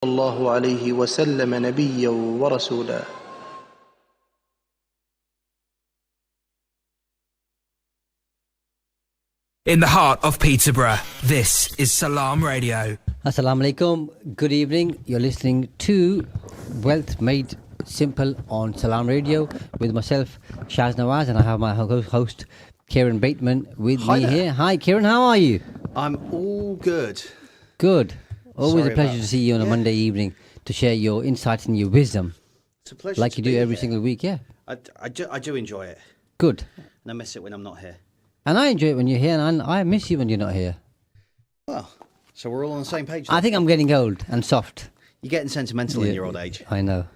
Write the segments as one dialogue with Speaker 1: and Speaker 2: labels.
Speaker 1: الله عليه وسلم نبيا ورسولا.
Speaker 2: In the heart of Peterborough, this is Salam Radio.
Speaker 3: Assalamu alaikum. Good evening. You're listening to Wealth Made Simple on Salam Radio with myself, Shaz Nawaz, and I have my host, Kieron Bateman, with me here. Hi, Kieron. How are you?
Speaker 4: I'm all good.
Speaker 3: Good. Always
Speaker 4: Sorry
Speaker 3: a pleasure
Speaker 4: about-
Speaker 3: to see you on a Monday evening to share your insights and your wisdom,
Speaker 4: It's a pleasure.
Speaker 3: like
Speaker 4: to
Speaker 3: you do
Speaker 4: be
Speaker 3: every
Speaker 4: here.
Speaker 3: single week. Yeah.
Speaker 4: I do enjoy it,
Speaker 3: Good.
Speaker 4: and I miss it when I'm not here.
Speaker 3: And I enjoy it when you're here, and I miss you when you're not here.
Speaker 4: Well, so we're all on the same page.
Speaker 3: I
Speaker 4: then.
Speaker 3: think I'm getting old and soft.
Speaker 4: You're getting sentimental in your old age.
Speaker 3: I know.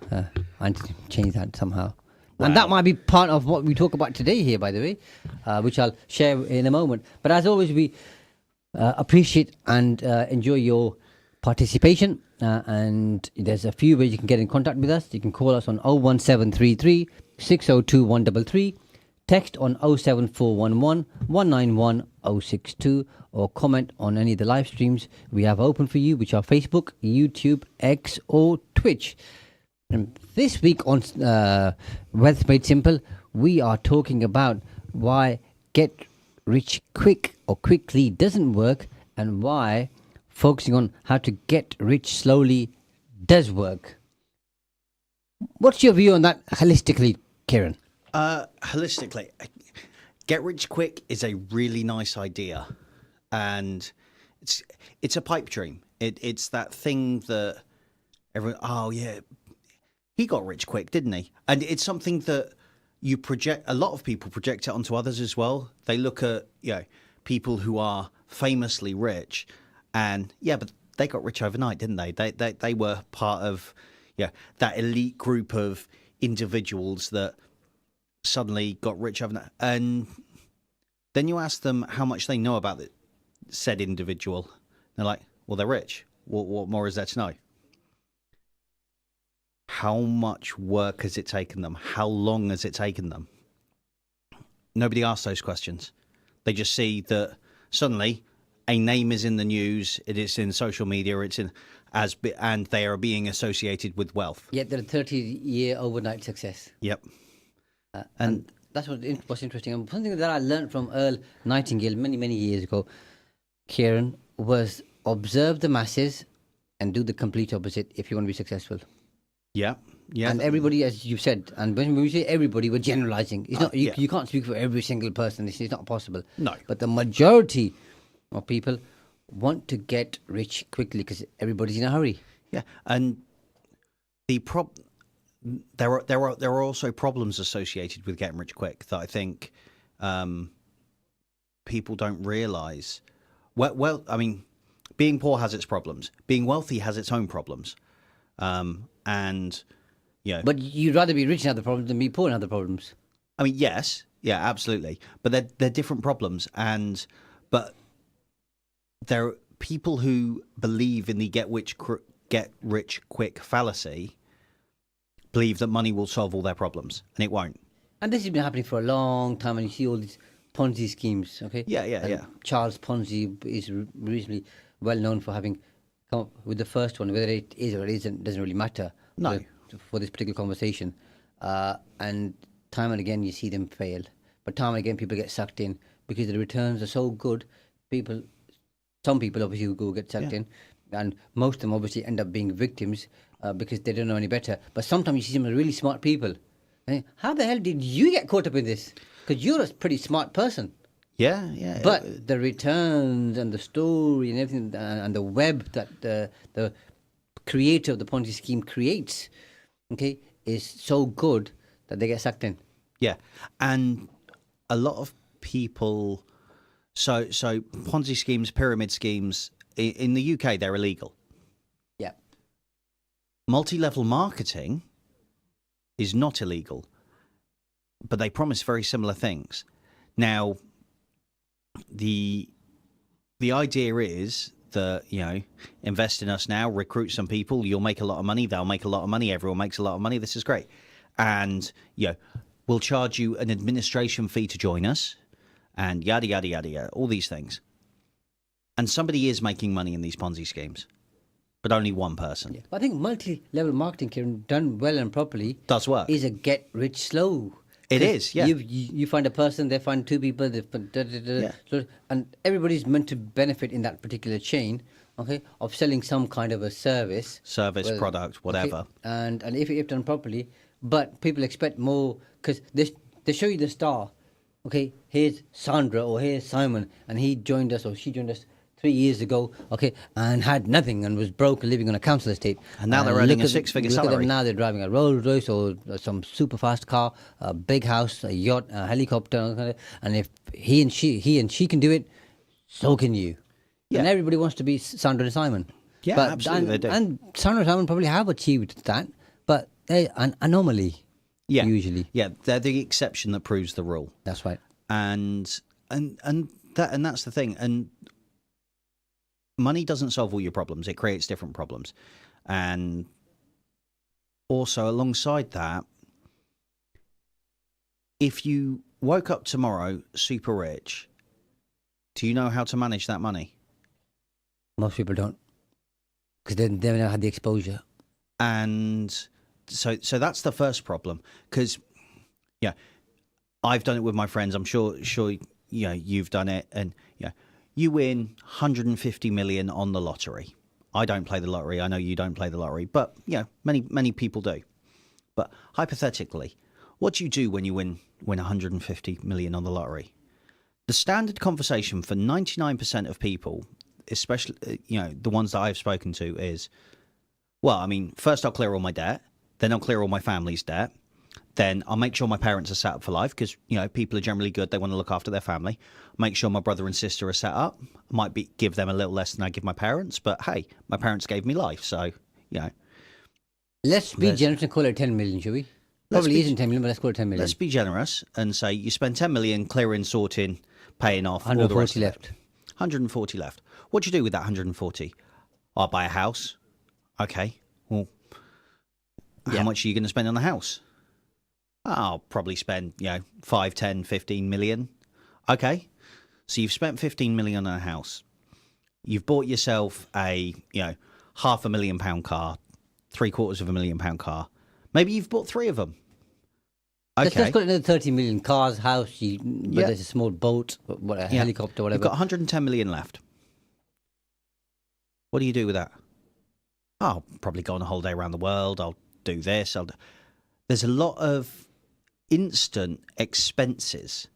Speaker 3: I need to change that somehow. And that might be part of what we talk about today here, by the way, which I'll share in a moment. But as always, we appreciate and enjoy your participation. And there's a few ways you can get in contact with us. You can call us on 01733 602 133, text on 07411 191 062, or comment on any of the live streams we have open for you, which are Facebook, YouTube, X, or Twitch. And this week on Wealth Made Simple, we are talking about why get rich quick or quickly doesn't work, and why focusing on how to get rich slowly does work. What's your view on that holistically, Kieron?
Speaker 4: Holistically, get rich quick is a really nice idea, and it's a pipe dream. It's that thing that everyone. Oh yeah, he got rich quick, didn't he? And it's something that you project. A lot of people project it onto others as well. They look at people who are famously rich, and but they got rich overnight, didn't they? They were part of that elite group of individuals that suddenly got rich overnight. And then you ask them how much they know about said individual. They're like, well, they're rich. What more is there to know? How much work has it taken them? How long has it taken them? Nobody asks those questions. They just see that suddenly a name is in the news, it is in social media, and they are being associated with wealth.
Speaker 3: Yet they're a 30-year overnight success.
Speaker 4: Yep.
Speaker 3: And that's what's interesting. And something that I learned from Earl Nightingale many years ago, Kieron, was observe the masses and do the complete opposite if you want to be successful.
Speaker 4: Yeah.
Speaker 3: And everybody, as you've said, and when we say everybody, we're generalizing. It's not you can't speak for every single person. It's not possible.
Speaker 4: No.
Speaker 3: But the majority of people want to get rich quickly because everybody's in a hurry.
Speaker 4: Yeah, and there are also problems associated with getting rich quick that I think people don't realise. Well, I mean, being poor has its problems. Being wealthy has its own problems, and
Speaker 3: But you'd rather be rich and have the problems than be poor and have the problems.
Speaker 4: I mean, yes, yeah, absolutely. But they're different problems, but there are people who believe in the get rich quick fallacy. Believe that money will solve all their problems, and it won't.
Speaker 3: And this has been happening for a long time, and you see all these Ponzi schemes, okay?
Speaker 4: Yeah.
Speaker 3: Charles Ponzi is reasonably well known for having come up with the first one. Whether it is or it isn't doesn't really matter.
Speaker 4: No.
Speaker 3: For this particular conversation. And time and again you see them fail. But time and again people get sucked in because the returns are so good. Some people obviously will get sucked in, and most of them obviously end up being victims because they don't know any better. But sometimes you see some really smart people. And how the hell did you get caught up in this? Because you're a pretty smart person.
Speaker 4: Yeah.
Speaker 3: But the returns and the story and everything and the web that the creator of the Ponzi scheme creates, okay, is so good that they get sucked in.
Speaker 4: Yeah, and a lot of people. So Ponzi schemes, pyramid schemes in the UK, they're illegal.
Speaker 3: Yeah.
Speaker 4: Multi-level marketing is not illegal, but they promise very similar things. Now, the idea is that, invest in us now, recruit some people, you'll make a lot of money, they'll make a lot of money, everyone makes a lot of money, this is great. And, we'll charge you an administration fee to join us, and yada, yada, yada, yada, all these things. And somebody is making money in these Ponzi schemes. but only one person.
Speaker 3: I think multi-level marketing, Kieran, done well and properly,
Speaker 4: Does work.
Speaker 3: is a get rich slow.
Speaker 4: It
Speaker 3: 'Cause
Speaker 4: is, yeah.
Speaker 3: You find a person, they find two people, they find and everybody's meant to benefit in that particular chain, okay, of selling some kind of a service,
Speaker 4: Product, whatever.
Speaker 3: okay, and if done properly, but people expect more because they show you the star. Okay, here's Sandra or here's Simon, and he joined us or she joined us 3 years ago, okay, and had nothing and was broke and living on a council estate.
Speaker 4: And now they're earning a six-figure
Speaker 3: Look at
Speaker 4: salary.
Speaker 3: them now, they're driving a Rolls Royce or some super fast car, a big house, a yacht, a helicopter, and if he and she can do it, so can you.
Speaker 4: Yeah.
Speaker 3: And everybody wants to be Sandra and Simon.
Speaker 4: Yeah, absolutely they do.
Speaker 3: And Sandra and Simon probably have achieved that, but they an anomaly.
Speaker 4: Yeah.
Speaker 3: Usually.
Speaker 4: Yeah, they're the exception that proves the rule.
Speaker 3: That's right.
Speaker 4: And that's the thing. And money doesn't solve all your problems. It creates different problems. And also alongside that, if you woke up tomorrow super rich, do you know how to manage that money?
Speaker 3: Most people don't, because they've never had the exposure.
Speaker 4: And so that's the first problem. Because, yeah, I've done it with my friends. I'm sure you've done it. And you win 150 million on the lottery. I don't play the lottery. I know you don't play the lottery, but many people do. But hypothetically, what do you do when you win 150 million on the lottery? The standard conversation for 99% of people, especially the ones that I've spoken to, is, well, I mean, first I'll clear all my debt, then I'll clear all my family's debt, then I'll make sure my parents are set up for life because people are generally good. They want to look after their family. Make sure my brother and sister are set up. I might give them a little less than I give my parents, but hey, my parents gave me life, so
Speaker 3: Let's be generous and call it 10 million, shall we? Probably isn't 10 million, but let's call it 10 million.
Speaker 4: Let's be generous and say you spend 10 million clearing, sorting, paying off, all the rest
Speaker 3: 140
Speaker 4: of it.
Speaker 3: left.
Speaker 4: 140 left. What do you do with that 140? I'll buy a house. Okay. Well, how much are you going to spend on the house? I'll probably spend, 5, 10, 15 million. Okay. So you've spent 15 million on a house. You've bought yourself a, £500,000 car, £750,000 car. Maybe you've bought 3 of them. Okay.
Speaker 3: Let's call it another 30 million. Cars, house, whether it's a small boat, a helicopter, whatever.
Speaker 4: You've got 110 million left. What do you do with that? I'll probably go on a holiday around the world. I'll do this. There's a lot of instant expenses.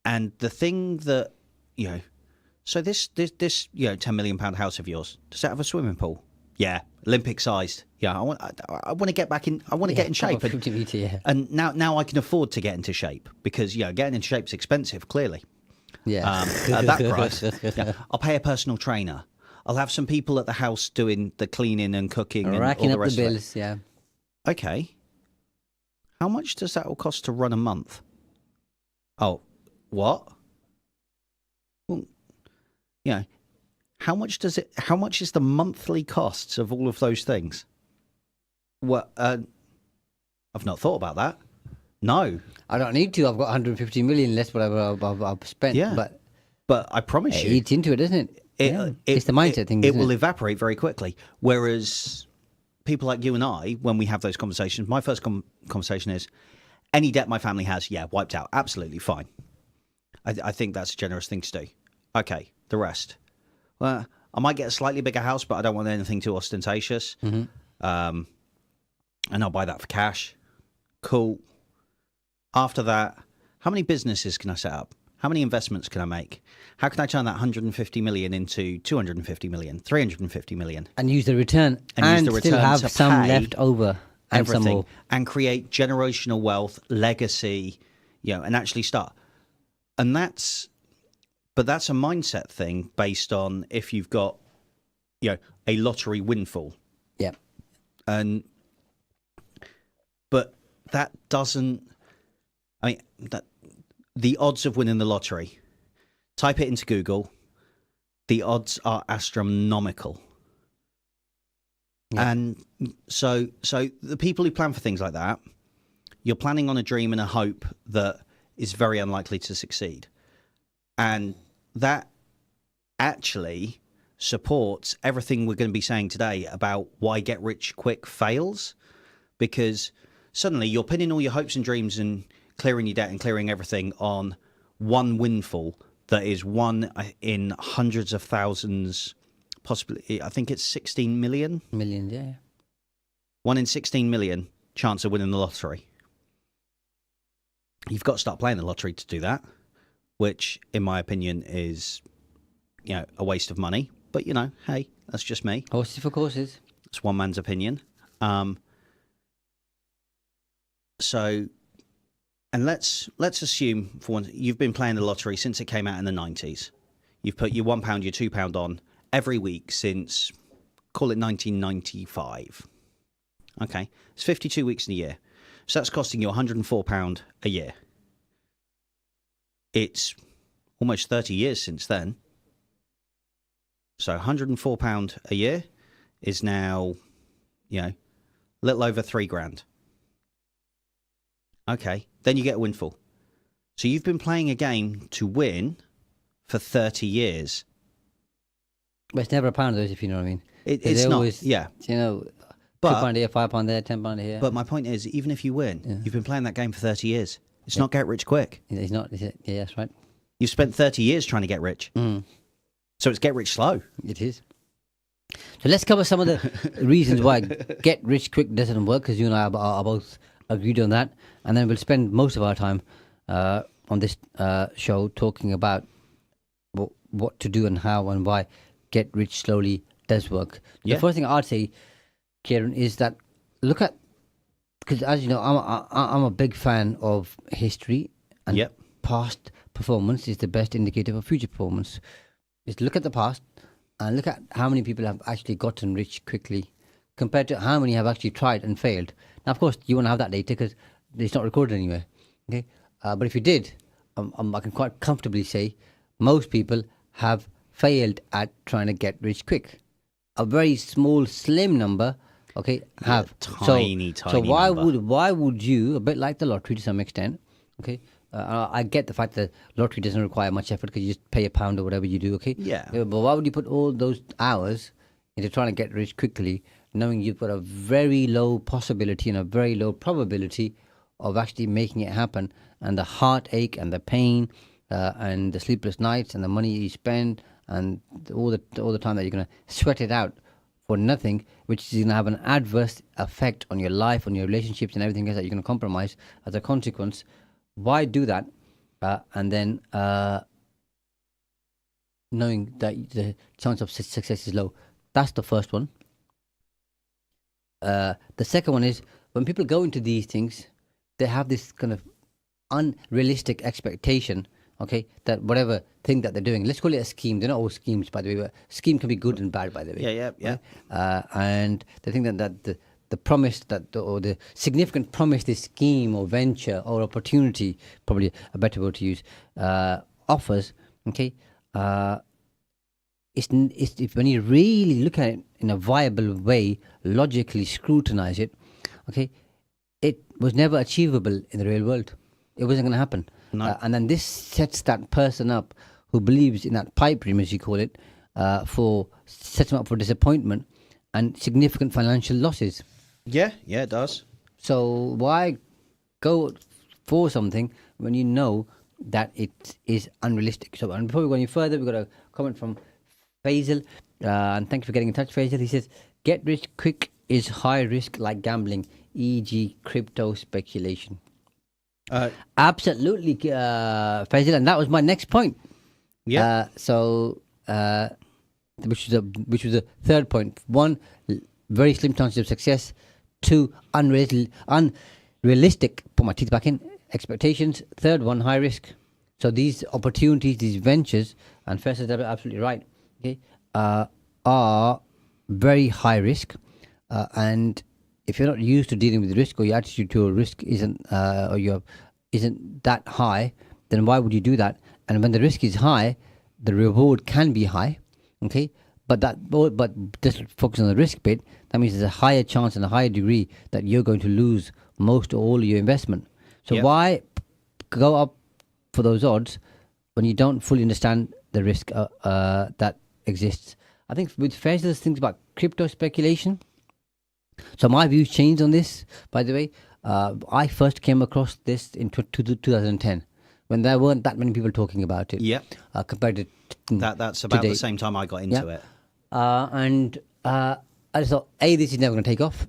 Speaker 4: And the thing that, so this £10 million house of yours, does it have a swimming pool? Yeah, Olympic sized. Yeah, I want to get back in. I want to get in shape.
Speaker 3: 50 meter, yeah.
Speaker 4: And now I can afford to get into shape because getting into shape's expensive. Clearly,
Speaker 3: Yeah.
Speaker 4: at that price, I'll pay a personal trainer. I'll have some people at the house doing the cleaning and cooking and
Speaker 3: Racking
Speaker 4: all the
Speaker 3: up
Speaker 4: rest
Speaker 3: the
Speaker 4: of it.
Speaker 3: bills, yeah.
Speaker 4: Okay, how much does that all cost to run a month? Oh, what? Well, how much is the monthly costs of all of those things? Well, I've not thought about that. No.
Speaker 3: I don't need to. I've got 150 million less whatever I've spent.
Speaker 4: Yeah. But I promise
Speaker 3: It
Speaker 4: you,
Speaker 3: eats into it, doesn't it? It's the mindset thing.
Speaker 4: It will evaporate very quickly. Whereas people like you and I, when we have those conversations, my first conversation is, any debt my family has, wiped out. Absolutely fine. I think that's a generous thing to do. Okay, the rest. Well, I might get a slightly bigger house, but I don't want anything too ostentatious.
Speaker 3: Mm-hmm.
Speaker 4: And I'll buy that for cash. Cool. After that, how many businesses can I set up? How many investments can I make? How can I turn that 150 million into 250 million, 350 million?
Speaker 3: And use the return. And still have some left over. And
Speaker 4: everything.
Speaker 3: Some more.
Speaker 4: And create generational wealth, legacy, and actually start. And that's a mindset thing based on if you've got, a lottery windfall.
Speaker 3: Yeah.
Speaker 4: But that doesn't, the odds of winning the lottery, type it into Google, the odds are astronomical. Yeah. And so the people who plan for things like that, you're planning on a dream and a hope that is very unlikely to succeed. And that actually supports everything we're going to be saying today about why get rich quick fails, because suddenly you're pinning all your hopes and dreams and clearing your debt and clearing everything on one windfall that is one in hundreds of thousands, possibly, I think it's 16 million.
Speaker 3: Millions, yeah.
Speaker 4: 1 in 16 million chance of winning the lottery. You've got to start playing the lottery to do that, which, in my opinion, is, a waste of money. But, hey, that's just me.
Speaker 3: Horses for courses.
Speaker 4: It's one man's opinion. So, and let's assume for once you've been playing the lottery since it came out in the 90s. You've put your £1, your £2 on every week since, call it 1995. Okay, it's 52 weeks in a year. So that's costing you £104 a year. It's almost 30 years since then. So £104 a year is now, a little over £3,000. Okay, then you get a windfall. So you've been playing a game to win for 30 years.
Speaker 3: But it's never a pound, those, if you know what I mean.
Speaker 4: It's not,
Speaker 3: always,
Speaker 4: yeah.
Speaker 3: But, £2 here, £5 there, £10 here.
Speaker 4: But my point is, even if you win, you've been playing that game for 30 years. It's not get rich quick.
Speaker 3: It's not, is it? Yeah, that's right.
Speaker 4: You've spent 30 years trying to get rich. So it's get rich slow.
Speaker 3: It is. So let's cover some of the reasons why get rich quick doesn't work, because you and I are both agreed on that. And then we'll spend most of our time on this show talking about what to do and how and why get rich slowly does work. The first thing I'd say, Kieron, is that look at, because as you know, I'm a big fan of history, and past performance is the best indicator of future performance. Just look at the past and look at how many people have actually gotten rich quickly compared to how many have actually tried and failed. Now, of course, you want to have that data because it's not recorded anywhere. Okay, but if you did, I can quite comfortably say most people have failed at trying to get rich quick. A very small, slim number, okay, have.
Speaker 4: Tiny
Speaker 3: so why
Speaker 4: number.
Speaker 3: why would you, a bit like the lottery to some extent, okay? I get the fact that lottery doesn't require much effort because you just pay £1 or whatever you do, okay?
Speaker 4: Yeah.
Speaker 3: But why would you put all those hours into trying to get rich quickly, knowing you've got a very low possibility and a very low probability of actually making it happen, and the heartache and the pain and the sleepless nights and the money you spend and all the time that you're going to sweat it out for nothing, which is going to have an adverse effect on your life, on your relationships and everything else that you're going to compromise as a consequence. Why do that? And then knowing that the chance of success is low. That's the first one. The second one is when people go into these things, they have this kind of unrealistic expectation, okay, that whatever thing that they're doing, let's call it a scheme. They're not all schemes, by the way. But scheme can be good and bad, by the way.
Speaker 4: Yeah.
Speaker 3: Right? And they think that the promise or the significant promise this scheme or venture or opportunity, probably a better word to use, offers, okay, it's when you really look at it in a viable way, logically scrutinize it, okay, it was never achievable in the real world. It wasn't going to happen.
Speaker 4: No.
Speaker 3: And then this sets that person up who believes in that pipe dream, as you call it, sets them up for disappointment and significant financial losses.
Speaker 4: Yeah, it does.
Speaker 3: So why go for something when you know that it is unrealistic? So, and before we go any further, we've got a comment from Faisal, and thank you for getting in touch, Faisal. He says, get rich quick is high risk like gambling, e.g. crypto speculation. Absolutely, Faisal, and that was my next point.
Speaker 4: Yeah.
Speaker 3: Which was the third point. One, very slim chances of success. Two, unrealistic, put my teeth back in, expectations. Third one, high risk. So these opportunities, these ventures, and first is absolutely right, okay, are very high risk. And if you're not used to dealing with risk, or your attitude to a risk isn't that high, then why would you do that? And when the risk is high, the reward can be high, okay? But just focus on the risk bit. That means there's a higher chance and a higher degree that you're going to lose most or all of your investment. So why go up for those odds when you don't fully understand the risk that exists? I think with Faisal's things about crypto speculation. So my views changed on this, by the way. I first came across this in 2010 when there weren't that many people talking about it.
Speaker 4: Yeah.
Speaker 3: Compared to
Speaker 4: That's about
Speaker 3: today.
Speaker 4: the same time I got into it.
Speaker 3: And I just thought, A, this is never going to take off.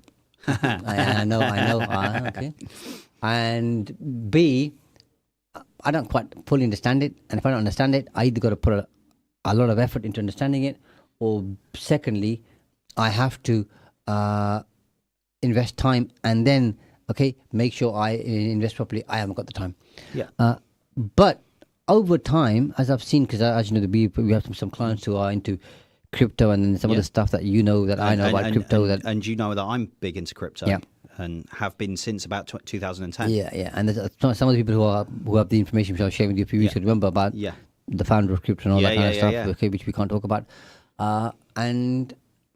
Speaker 3: I know. Okay. And B, I don't quite fully understand it. And if I don't understand it, I either got to put a lot of effort into understanding it, or secondly, I have to invest time and then, make sure I invest properly. I haven't got the time.
Speaker 4: Yeah.
Speaker 3: But over time, as I've seen, because as you know, we have some clients who are into crypto and then some other stuff that you know that I know about crypto.
Speaker 4: And you know that I'm big into crypto.
Speaker 3: Yeah.
Speaker 4: And have been since about 2010.
Speaker 3: Yeah. And there's some of the people who have the information which I was sharing with you a few weeks ago, remember about the founder of crypto and all that kind of stuff, okay, which we can't talk about. And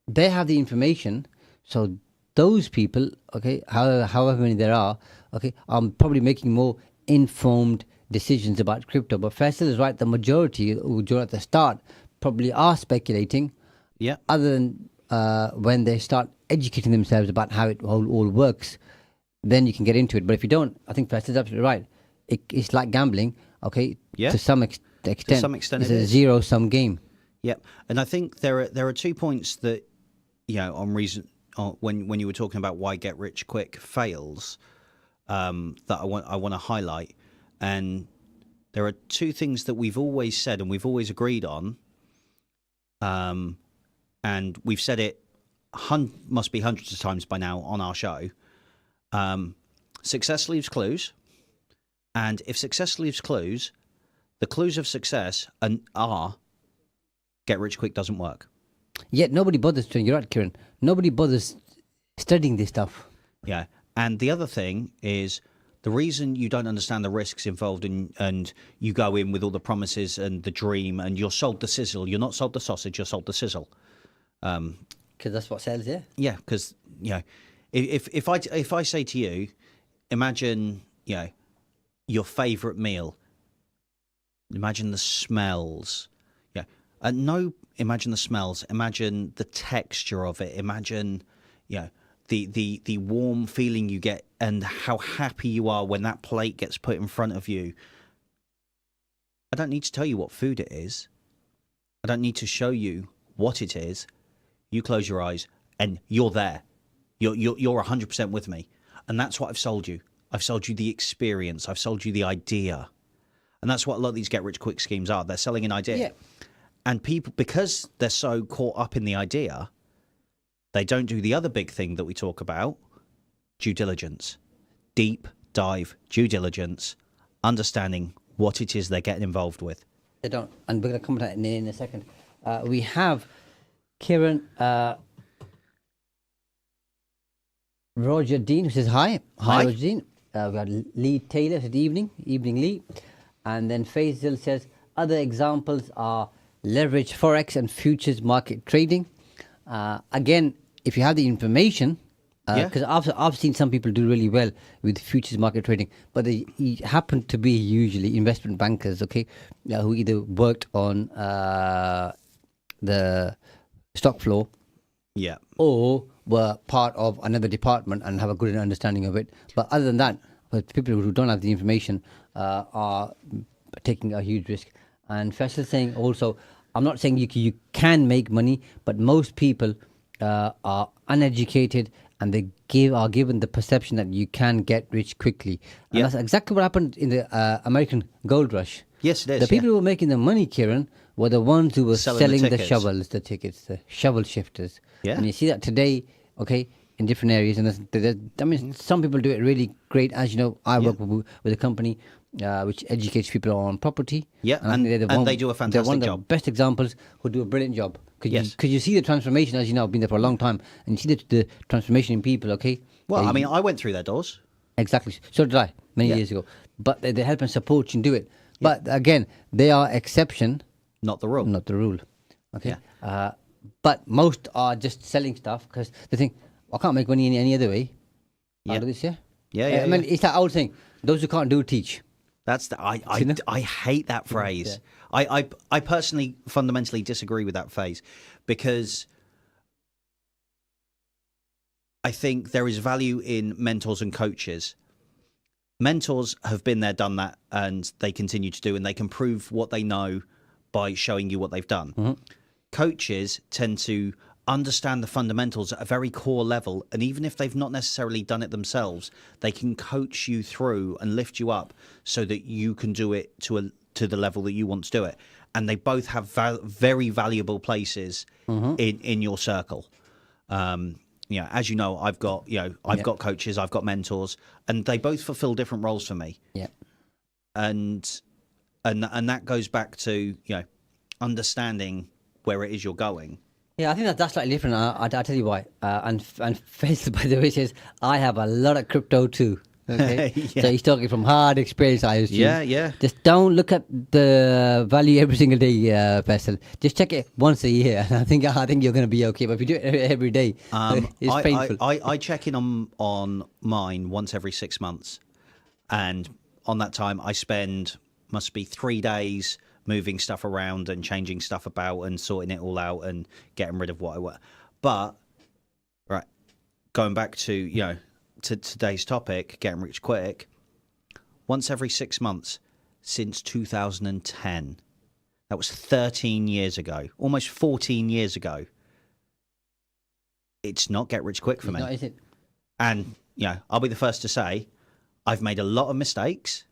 Speaker 3: they have the information. So those people, okay, however many there are, okay, I'm probably making more informed decisions about crypto. But Faisal is right, the majority who join at the start probably are speculating.
Speaker 4: Yeah.
Speaker 3: Other than when they start educating themselves about how it all works, then you can get into it. But if you don't, I think Faisal's absolutely right. It's like gambling, okay?
Speaker 4: Yeah.
Speaker 3: To some extent.
Speaker 4: To some extent
Speaker 3: it's
Speaker 4: it
Speaker 3: a
Speaker 4: is.
Speaker 3: zero-sum game.
Speaker 4: Yeah, and I think there are 2 points that on reason when you were talking about why get rich quick fails, that I want to highlight, and there are 2 things that we've always said and we've always agreed on, and we've said it must be hundreds of times by now on our show. Success leaves clues, and if success leaves clues, the clues of success are get rich quick doesn't work.
Speaker 3: Yet nobody bothers, you're right, Kieran, nobody bothers studying this stuff.
Speaker 4: Yeah. And the other thing is the reason you don't understand the risks involved and you go in with all the promises and the dream and you're sold the sizzle. You're not sold the sausage, you're sold the sizzle.
Speaker 3: Because that's what sells, yeah.
Speaker 4: Yeah, because, if I say to you, imagine, your favourite meal. Imagine the smells. Imagine the smells. Imagine the texture of it. Imagine, the warm feeling you get and how happy you are when that plate gets put in front of you. I don't need to tell you what food it is. I don't need to show you what it is. You close your eyes and you're there. You're 100% with me. And that's what I've sold you. I've sold you the experience. I've sold you the idea. And that's what a lot of these get-rich-quick schemes are. They're selling an idea.
Speaker 3: Yeah.
Speaker 4: And people, because they're so caught up in the idea, they don't do the other big thing that we talk about, due diligence. Deep dive due diligence, understanding what it is they're getting involved with.
Speaker 3: They don't. And we're going to come to that in a second. We have Kieran Roger Dean, who says hi. Hi, Roger Dean. We got Lee Taylor, said evening Lee. And then Faisal says, other examples are leverage forex and futures market trading. Again, if you have the information, because I've seen some people do really well with futures market trading, but they happen to be usually investment bankers, okay, who either worked on the stock floor, or were part of another department and have a good understanding of it. But other than that, people who don't have the information are taking a huge risk. And Faisal saying also, I'm not saying you can make money, but most people are uneducated and they are given the perception that you can get rich quickly. And that's exactly what happened in the American gold rush.
Speaker 4: Yes, it is.
Speaker 3: The people who were making the money, Kieran, were the ones who were selling the shovels, the tickets, the shovel shifters.
Speaker 4: Yeah.
Speaker 3: And you see that today, okay, in different areas. And some people do it really great. As you know, I work with a company which educates people on property.
Speaker 4: Yeah, and they do a fantastic
Speaker 3: they're one of
Speaker 4: job.
Speaker 3: the best examples who do a brilliant job. Because
Speaker 4: Yes.
Speaker 3: you see the transformation, as you know, I've been there for a long time, and you see the transformation in people, okay?
Speaker 4: Well, I mean, I went through their doors.
Speaker 3: Exactly. So did I, many years ago. But they help and support you and do it. But again, they are exception.
Speaker 4: Not the rule.
Speaker 3: Not the rule. Okay. But most are just selling stuff because they think, I can't make money any other way. I'll do this,
Speaker 4: Yeah,
Speaker 3: I mean, it's that old thing. Those who can't do, teach.
Speaker 4: That's the
Speaker 3: You know?
Speaker 4: I hate that phrase. I personally fundamentally disagree with that phrase because I think there is value in mentors and coaches. Mentors have been there, done that, and they continue to do, and they can prove what they know by showing you what they've done. Coaches tend to understand the fundamentals at a very core level, and even if they've not necessarily done it themselves, they can coach you through and lift you up so that you can do it to the level that you want to do it. And they both have very valuable places in your circle. As you know, I've got got coaches, I've got mentors, and they both fulfill different roles for me.
Speaker 3: Yeah.
Speaker 4: And that goes back to understanding where it is you're going.
Speaker 3: Yeah, I think that's slightly different. I'll tell you why. And Faisal, by the way, says, I have a lot of crypto too. Okay?
Speaker 4: Yeah.
Speaker 3: So he's talking from hard experience, I assume.
Speaker 4: Yeah.
Speaker 3: Just don't look at the value every single day, Faisal. Just check it once a year. And I think you're going to be okay. But if you do it every day, it's painful.
Speaker 4: I check in on mine once every 6 months. And on that time, I spend, must be 3 days moving stuff around and changing stuff about and sorting it all out and getting rid of what I want. But, right, going back to, to today's topic, getting rich quick, once every 6 months since 2010. That was 13 years ago, almost 14 years ago. It's not get rich quick for me.
Speaker 3: Not, is it?
Speaker 4: And, I'll be the first to say, I've made a lot of mistakes.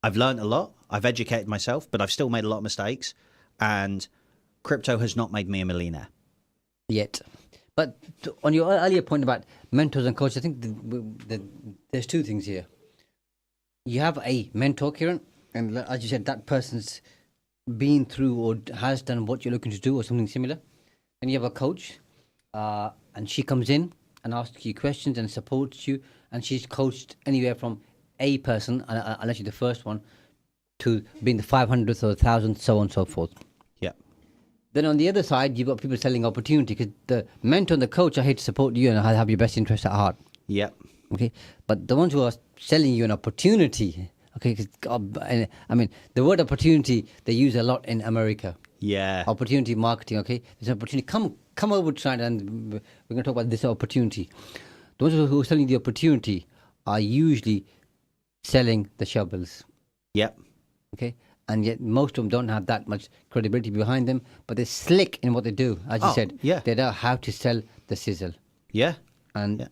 Speaker 4: I've learned a lot. I've educated myself, but I've still made a lot of mistakes. And crypto has not made me a millionaire.
Speaker 3: Yet. But on your earlier point about mentors and coaches, I think there's two things here. You have a mentor, Kieron, and as you said, that person's been through or has done what you're looking to do or something similar. Then you have a coach, and she comes in and asks you questions and supports you, and she's coached anywhere from a person, unless you're the first one, to being the 500th or 1,000th, so on and so forth.
Speaker 4: Yeah.
Speaker 3: Then on the other side, you've got people selling opportunity because the mentor and the coach are here to support you and have your best interest at heart.
Speaker 4: Yeah.
Speaker 3: Okay. But the ones who are selling you an opportunity, okay, 'cause, I mean, the word opportunity, they use a lot in America.
Speaker 4: Yeah.
Speaker 3: Opportunity marketing, okay? There's an opportunity. Come over tonight and we're going to talk about this opportunity. Those who are selling the opportunity are usually selling the shovels.
Speaker 4: Yep.
Speaker 3: Okay, and yet most of them don't have that much credibility behind them, but they're slick in what they do. As you said,
Speaker 4: yeah.
Speaker 3: They know how to sell the sizzle.
Speaker 4: Yeah.
Speaker 3: And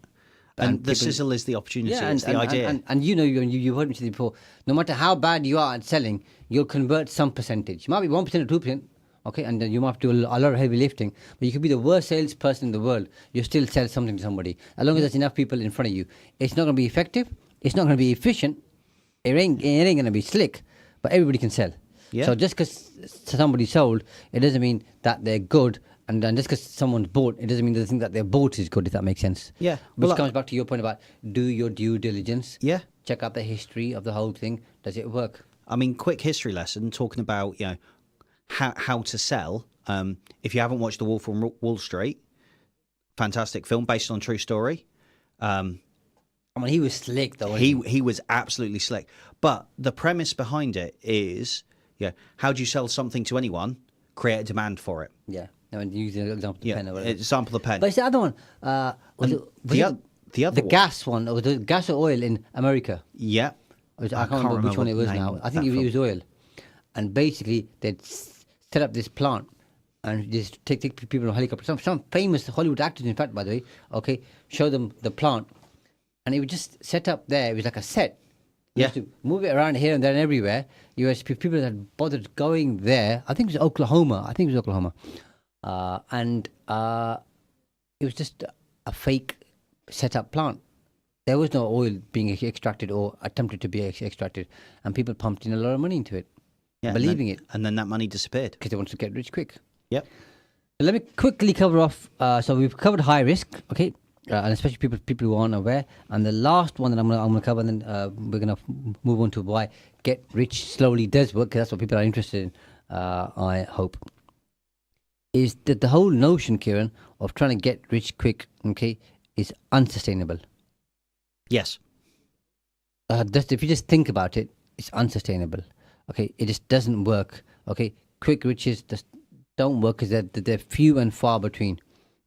Speaker 4: And the
Speaker 3: people-
Speaker 4: sizzle is the opportunity.
Speaker 3: yeah,
Speaker 4: it's the idea.
Speaker 3: And you've heard me say before, no matter how bad you are at selling, you'll convert some percentage. It might be 1% or 2%, okay, and then you might have to do a lot of heavy lifting, but you could be the worst salesperson in the world, you still sell something to somebody. As long as there's enough people in front of you. It's not going to be effective, it's not going to be efficient, it ain't going to be slick, but everybody can sell.
Speaker 4: Yeah.
Speaker 3: So just because somebody sold, it doesn't mean that they're good. And just because someone's bought, it doesn't mean they think that their bought is good, if that makes sense.
Speaker 4: Yeah.
Speaker 3: Which
Speaker 4: Well,
Speaker 3: comes back to your point about do your due diligence.
Speaker 4: Yeah.
Speaker 3: Check out the history of the whole thing. Does it work?
Speaker 4: I mean, quick history lesson talking about how to sell. If you haven't watched The Wolf on Wall Street, fantastic film based on a true story.
Speaker 3: I mean, he was slick though.
Speaker 4: He was absolutely slick. But the premise behind it is, how do you sell something to anyone? Create a demand for it.
Speaker 3: Yeah. No, and use the example of the pen or whatever.
Speaker 4: Example of pen.
Speaker 3: But it's the other one.
Speaker 4: The other
Speaker 3: the gas one, or the gas or oil in America.
Speaker 4: Yeah.
Speaker 3: I can't remember which one it was now. I think it was oil. And basically, they'd set up this plant and just take people on helicopter. Some famous Hollywood actors, in fact, by the way, okay, show them the plant. And it was just set up there. It was like a set. You have to move it around here and there and everywhere. You had people that bothered going there. I think it was Oklahoma. And it was just a fake set up plant. There was no oil being extracted or attempted to be extracted. And people pumped in a lot of money into it, believing it.
Speaker 4: And then that money disappeared.
Speaker 3: Because they wanted to get rich quick.
Speaker 4: Yep.
Speaker 3: So let me quickly cover off. So we've covered high risk, okay? And especially people who aren't aware. And the last one that I'm gonna cover, and then we're gonna move on to why get rich slowly does work, because that's what people are interested in. I hope is that the whole notion, Kieron, of trying to get rich quick, okay, is unsustainable.
Speaker 4: Yes.
Speaker 3: If you just think about it, it's unsustainable. Okay, it just doesn't work. Okay, quick riches just don't work because they're few and far between.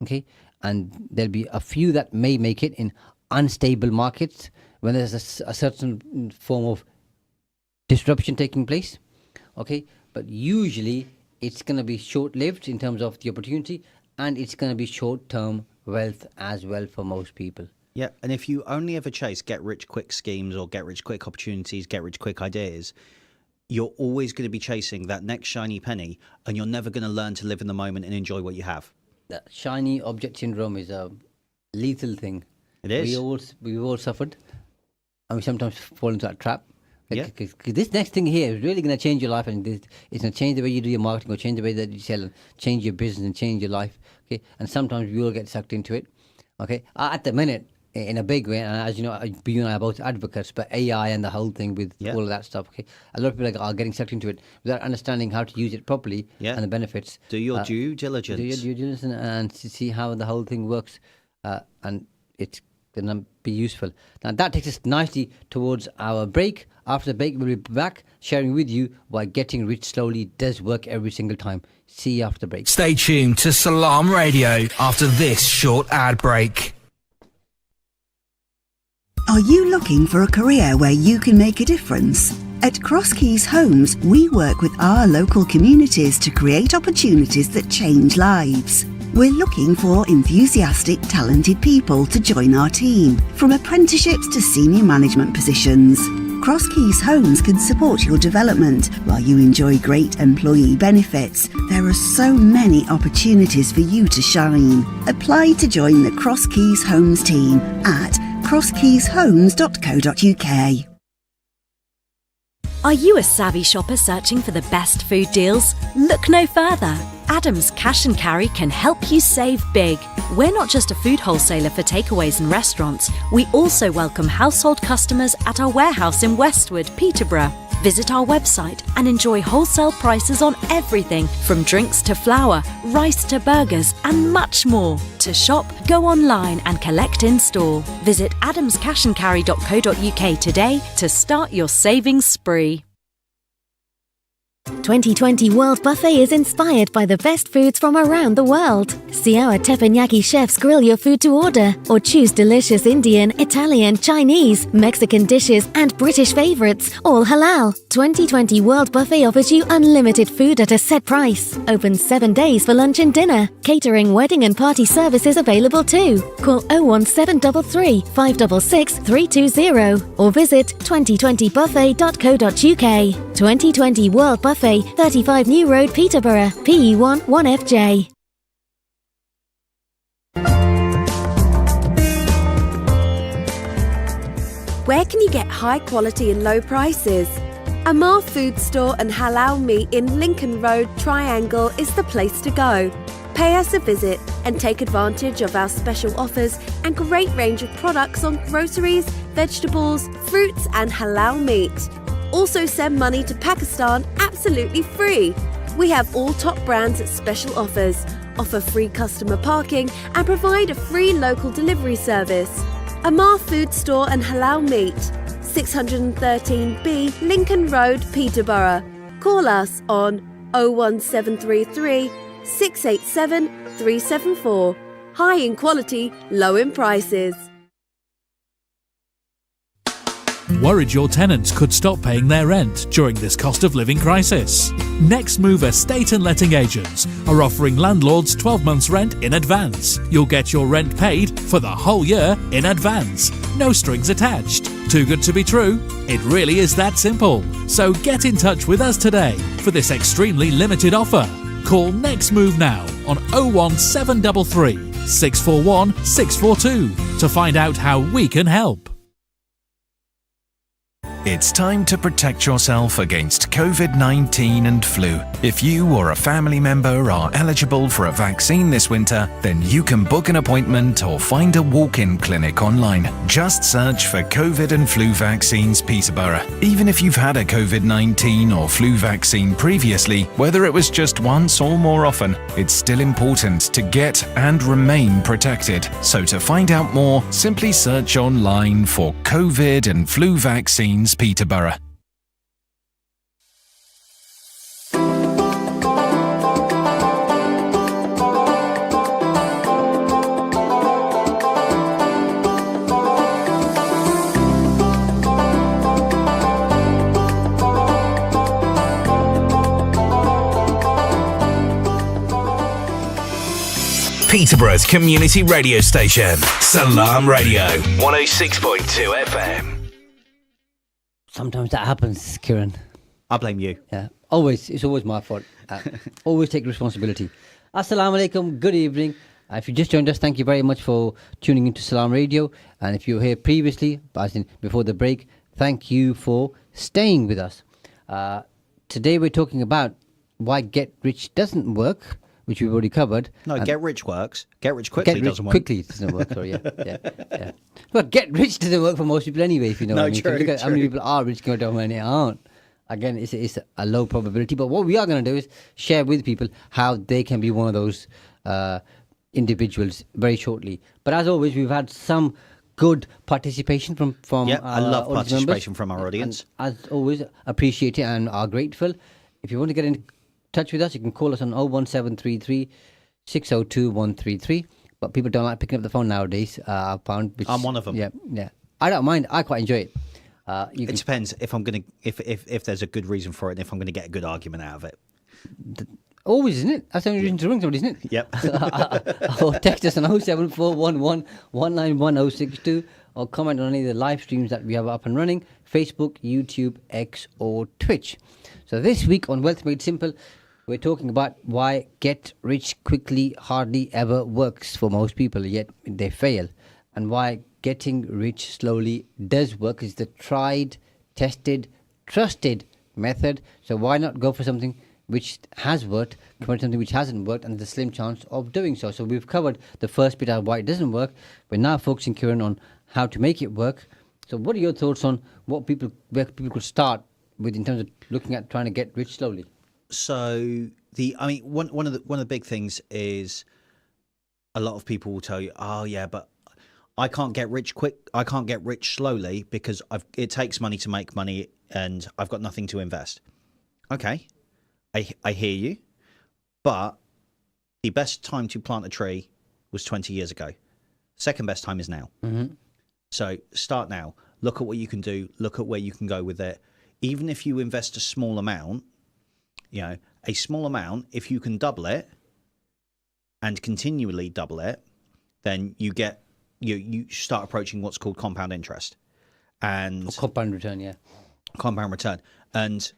Speaker 3: Okay, and there'll be a few that may make it in unstable markets when there's a certain form of disruption taking place. Okay, but usually it's going to be short-lived in terms of the opportunity, and it's going to be short-term wealth as well for most people.
Speaker 4: Yeah, and if you only ever chase get-rich-quick schemes or get-rich-quick opportunities, get-rich-quick ideas, you're always going to be chasing that next shiny penny, and you're never going to learn to live in the moment and enjoy what you have.
Speaker 3: The shiny object syndrome is a lethal thing.
Speaker 4: It is.
Speaker 3: We've all suffered, and we sometimes fall into that trap.
Speaker 4: Yeah.
Speaker 3: Because this next thing here is really going to change your life, and it's going to change the way you do your marketing, or change the way that you sell, and change your business, and change your life. Okay, and sometimes we will get sucked into it. Okay, at the minute, in a big way, and as you know, you and I are both advocates, but AI and the whole thing with all of that stuff. Okay, a lot of people are getting sucked into it without understanding how to use it properly and the benefits.
Speaker 4: Do your due diligence.
Speaker 3: Do your due diligence and see how the whole thing works, and it's going to be useful. Now that takes us nicely towards our break. After the break, we'll be back sharing with you why getting rich slowly does work every single time. See you after the break.
Speaker 2: Stay tuned to Salam Radio after this short ad break.
Speaker 5: Are you looking for a career where you can make a difference? At Cross Keys Homes, we work with our local communities to create opportunities that change lives. We're looking for enthusiastic, talented people to join our team, from apprenticeships to senior management positions. Cross Keys Homes can support your development while you enjoy great employee benefits. There are so many opportunities for you to shine. Apply to join the Cross Keys Homes team at crosskeyshomes.co.uk.
Speaker 6: Are you a savvy shopper searching for the best food deals? Look no further. Adams Cash and Carry can help you save big. We're not just a food wholesaler for takeaways and restaurants. We also welcome household customers at our warehouse in Westwood, Peterborough. Visit our website and enjoy wholesale prices on everything from drinks to flour, rice to burgers, and much more. To shop, go online and collect in store. Visit adamscashandcarry.co.uk today to start your savings spree.
Speaker 7: 2020 World Buffet is inspired by the best foods from around the world. See our teppanyaki chefs grill your food to order, or choose delicious Indian, Italian, Chinese, Mexican dishes and British favourites, all halal. 2020 World Buffet offers you unlimited food at a set price. Open 7 days for lunch and dinner. Catering, wedding and party services available too. Call 01733 566 320 or visit 2020buffet.co.uk. 2020 World Buffet, 35 New Road, Peterborough, PE1 1FJ.
Speaker 8: Where can you get high quality and low prices? Amar Food Store and Halal Meat in Lincoln Road, Triangle is the place to go. Pay us a visit and take advantage of our special offers and great range of products on groceries, vegetables, fruits and halal meat. Also send money to Pakistan absolutely free. We have all top brands at special offers, offer free customer parking and provide a free local delivery service. Amar Food Store and Halal Meat, 613B Lincoln Road, Peterborough. Call us on 01733 687 374. High in quality, low in prices.
Speaker 9: Worried your tenants could stop paying their rent during this cost of living crisis? Next Move Estate and Letting Agents are offering landlords 12 months rent in advance. You'll get your rent paid for the whole year in advance. No strings attached. Too good to be true? It really is that simple. So get in touch with us today for this extremely limited offer. Call Next Move now on 01733 641 642 to find out how we can help.
Speaker 10: It's time to protect yourself against COVID-19 and flu. If you or a family member are eligible for a vaccine this winter, then you can book an appointment or find a walk-in clinic online. Just search for COVID and flu vaccines Peterborough. Even if you've had a COVID-19 or flu vaccine previously, whether it was just once or more often, it's still important to get and remain protected. So to find out more, simply search online for COVID and flu vaccines Peterborough.
Speaker 2: Peterborough's community radio station, Salam Radio, 106.2 FM.
Speaker 3: Sometimes that happens, Kieran.
Speaker 4: I blame you.
Speaker 3: Yeah, always. It's always my fault. Always take responsibility. Assalamu alaikum. Good evening. If you just joined us, thank you very much for tuning into Salam Radio. And if you were here previously, as in before the break, thank you for staying with us. Today we're talking about why Get Rich doesn't work, which we've already covered.
Speaker 4: No, Get Rich works. Get Rich quickly doesn't work.
Speaker 3: Quickly doesn't work. Sorry, yeah. But Get Rich doesn't work for most people anyway, if you know what I mean.
Speaker 4: True,
Speaker 3: Look at how many people are rich compared to how many aren't. Again, it's a low probability. But what we are going to do is share with people how they can be one of those individuals very shortly. But as always, we've had some good participation from
Speaker 4: I love participation from our audience.
Speaker 3: And as always, appreciate it and are grateful. If you want to get in touch with us, you can call us on 01733 602 133. But people don't like picking up the phone nowadays. I've found.
Speaker 4: I'm one of them.
Speaker 3: Yeah. I don't mind. I quite enjoy it.
Speaker 4: It depends if I'm gonna if there's a good reason for it, and if I'm gonna get a good argument out of it.
Speaker 3: Always, isn't it? That's the only reason to ring somebody, isn't it?
Speaker 4: Yep.
Speaker 3: Or text us on 07411 191062 or comment on any of the live streams that we have up and running: Facebook, YouTube, X, or Twitch. So this week on Wealth Made Simple, we're talking about why get rich quickly hardly ever works for most people, yet they fail, and why getting rich slowly does work. Is the tried, tested, trusted method. So why not go for something which has worked compared to something which hasn't worked, and there's a slim chance of doing so. So we've covered the first bit of why it doesn't work. We're now focusing, Kieran, on how to make it work. So what are your thoughts on where people could start with in terms of looking at trying to get rich slowly?
Speaker 4: So one of the big things is a lot of people will tell you, oh yeah, but I can't get rich quick. I can't get rich slowly because it takes money to make money, and I've got nothing to invest. Okay, I hear you, but the best time to plant a tree was 20 years ago. Second best time is now.
Speaker 3: Mm-hmm.
Speaker 4: So start now. Look at what you can do. Look at where you can go with it. Even if you invest a small amount, a small amount, if you can double it and continually double it, then you get you start approaching what's called compound interest and
Speaker 3: compound return. Yeah,
Speaker 4: compound return. And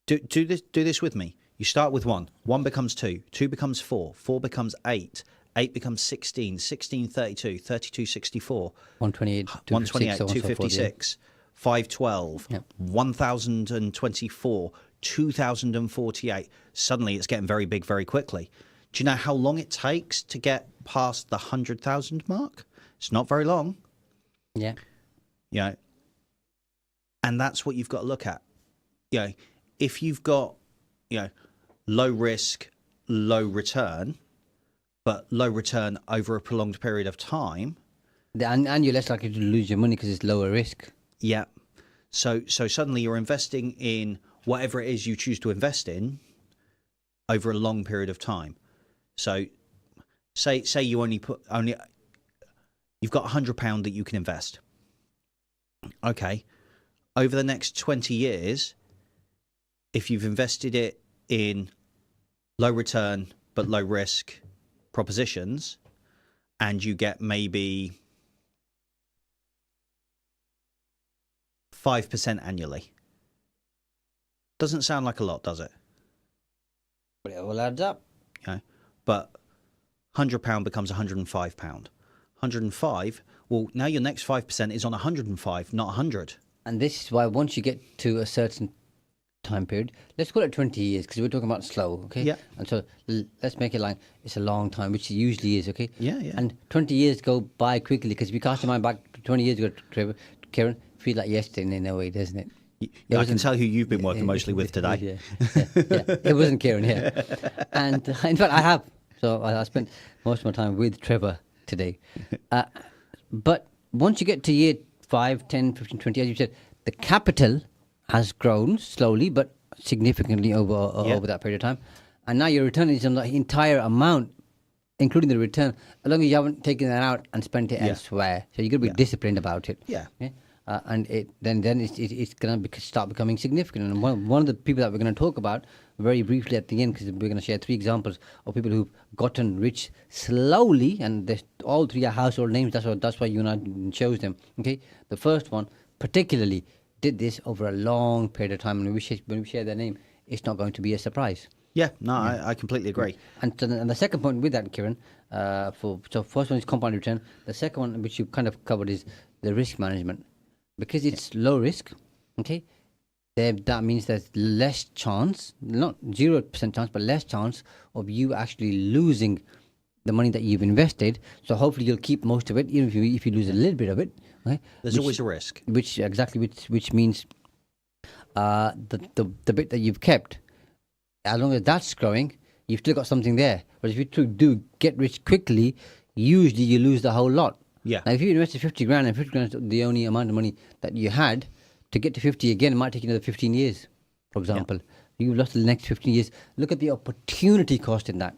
Speaker 4: do this with me. You start with 1 becomes 2 becomes 4 becomes 8 becomes 16 32 64
Speaker 3: 128
Speaker 4: 256 512 1024 2048. Suddenly it's getting very big very quickly. Do you know how long it takes to get past the 100,000 mark? It's not very long.
Speaker 3: Yeah.
Speaker 4: And that's what you've got to look at. If you've got, low risk, low return, but low return over a prolonged period of time.
Speaker 3: And you're less likely to lose your money because it's lower risk.
Speaker 4: Yeah. So suddenly you're investing in whatever it is you choose to invest in over a long period of time. So say you you've got £100 that you can invest. Okay. Over the next 20 years, if you've invested it in low return but low risk propositions, and you get maybe 5% annually. Doesn't sound like a lot, does it?
Speaker 3: But it all adds up.
Speaker 4: But £100 becomes £105. 105, well, now your next 5% is on 105, not 100.
Speaker 3: And this is why once you get to a certain time period, let's call it 20 years because we're talking about slow, okay?
Speaker 4: Yeah.
Speaker 3: And so let's make it like it's a long time, which it usually is, okay?
Speaker 4: Yeah.
Speaker 3: And 20 years go by quickly because if you cast your mind back 20 years ago, Trevor, Kieran, feel like yesterday in a way, doesn't it?
Speaker 4: I can tell who you've been working mostly with today.
Speaker 3: Yeah. It wasn't Kieran, yeah. And in fact, I have. So I spent most of my time with Trevor today. But once you get to year 5, 10, 15, 20, as you said, the capital has grown slowly but significantly over that period of time. And now your return is on the entire amount, including the return, as long as you haven't taken that out and spent it elsewhere. So you've got to be disciplined about it.
Speaker 4: Yeah.
Speaker 3: and it's going to start becoming significant. And one of the people that we're going to talk about very briefly at the end, because we're going to share 3 examples of people who've gotten rich slowly, and all 3 are household names. That's why you and I chose them. Okay, the first one particularly did this over a long period of time, and when we share their name, it's not going to be a surprise.
Speaker 4: Yeah, no, I completely agree.
Speaker 3: And the second point with that, Kieron, so first one is compound return. The second one, which you kind of covered, is the risk management. Because it's low risk, okay, that means there's less chance, not 0% chance, but less chance of you actually losing the money that you've invested. So hopefully you'll keep most of it, even if you lose a little bit of it. Okay?
Speaker 4: There's always a risk.
Speaker 3: Which means the bit that you've kept, as long as that's growing, you've still got something there. But if you do get rich quickly, usually you lose the whole lot.
Speaker 4: Yeah.
Speaker 3: Now, if you invested 50 grand and 50 grand is the only amount of money that you had, to get to 50 again, it might take you another 15 years, for example. Yeah. You've lost the next 15 years. Look at the opportunity cost in that.